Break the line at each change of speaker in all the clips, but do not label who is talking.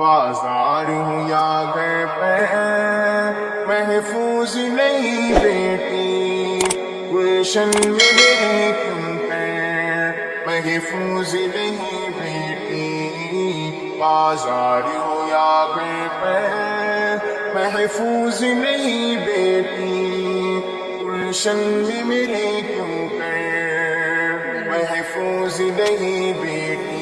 بازار ہوں یا گھر پہ محفوظ نہیں بیٹی، گلشن میں میرے کیوں پیر محفوظ نہیں بیٹی، بازار ہوں یا گھر پہ محفوظ نہیں بیٹی، گلشن میں میرے کیوں پیر محفوظ نہیں بیٹی،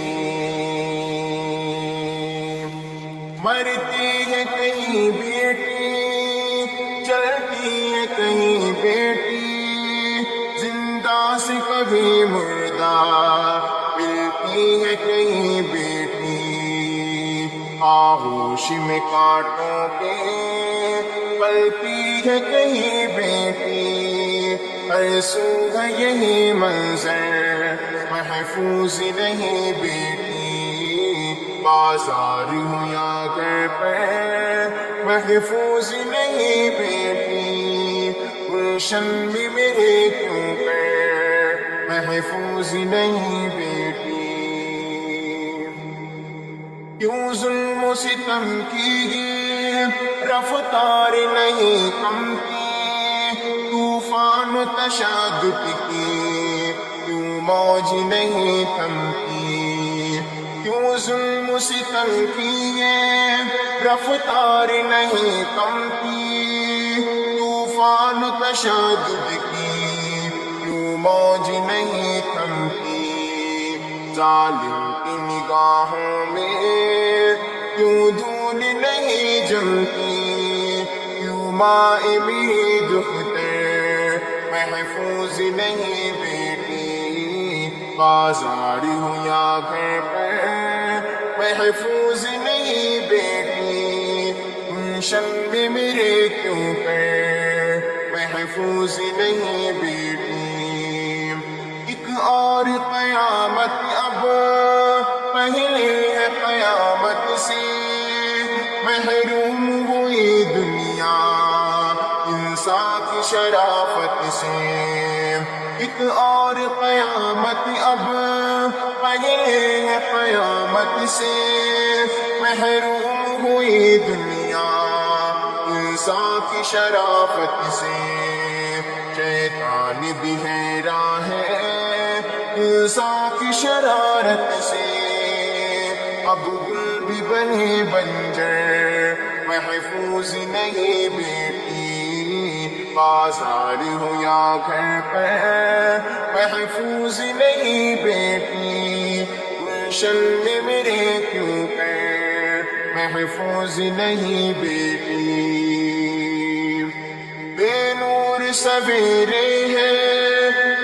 مرتی ہے کہیں بیٹی چلتی ہے کہیں بیٹی، زندہ سے کبھی مردہ ملتی ہے کہیں بیٹی، آغوش میں کانٹوں کے پلتی ہے کہیں بیٹی، ہر سو ہے یہی منظر محفوظ نہیں بیٹی، بازار ہوں یا گھر پہ محفوظ نہیں بیٹی، گلشن میں میرے کیوں پیر محفوظ نہیں بیٹی، کیوں ظلم و ستم کی یہ رفتار نہیں کمتی، طوفان و تشدد کی کیوں موج نہیں تھمتی، کیوں ظلم و ستم کی یہ رفتار نہیں کمتی، طوفان و تشدد کی کیوں موج نہیں تھمتی، ظالم کی نگاہوں میں کیوں دھول نہیں جمتی، کیوں ماں میری دختر محفوظ نہیں بیٹی، بازار ہوں یا گھر پہ محفوظ نہیں بیٹی، گلشن میں میرے کیوں پیر محفوظ نہیں بیٹی، ایک اور قیامت اب پہلے ہے قیامت سے، محروم ہوئی دنیا انسان کی شرافت سے، ایک اور قیامت اب پہلے ہے قیامت سے، محروم ہوئی دنیا انسان کی شرافت سے، شیطان بھی حیران ہے انسان کی شرارت سے، اب گل بھی بنے بنجر محفوظ نہیں بیٹی، بازار ہو یا گھر پہ محفوظ نہیں بیٹی، گلشن میں میرے کیوں پیر محفوظ نہیں بیٹی، بے نور سویرے ہے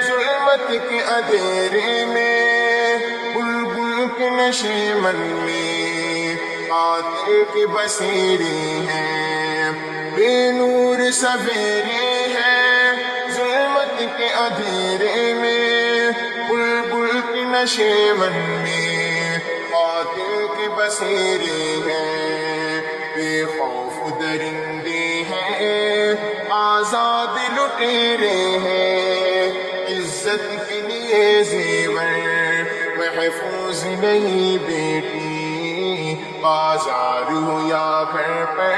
ظلمت کے اندھیرے میں، بلبل کے نشے من میں قاتل کے بسیرے ہیں، بے نور سویرے ہے ظلمت کے اندھیرے میں، بلبل کے نشے من میں قاتل کے بسیرے ہیں، بے خوف درندے ہیں آزاد لٹیرے ہیں، عزت کے لیے زیور محفوظ نہیں بیٹی، بازار ہو یا گھر پہ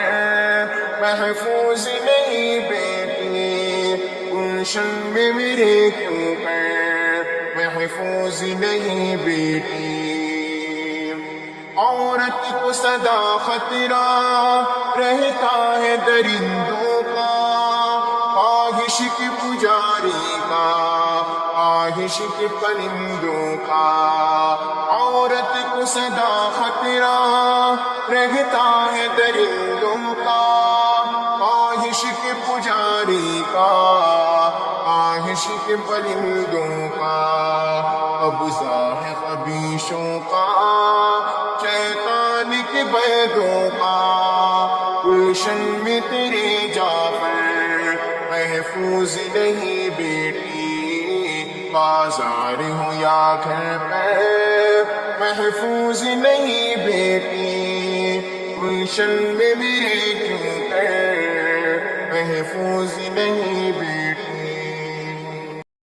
محفوظ نہیں بیٹی، گلشن میں میرے کیوں پیر محفوظ نہیں بیٹی، عورت کو سدا خطرہ رہتا ہے درندوں کا، خواہش کے پجاری کا، خواہش کے پرندوں کا، عورت کو سدا خطرہ رہتا ہے درندوں کا، خواہش کے پجاری کا، خواہش کے پرندوں کا، قبضہ ہے خبیثوں کا، شیطان کے بیدوں کا، گلشن میں تیرے جعفر محفوظ نہیں بیٹی، بازار ہو یا گھر پہ محفوظ نہیں بیٹی، گلشن میں میرے کیوں پیر محفوظ نہیں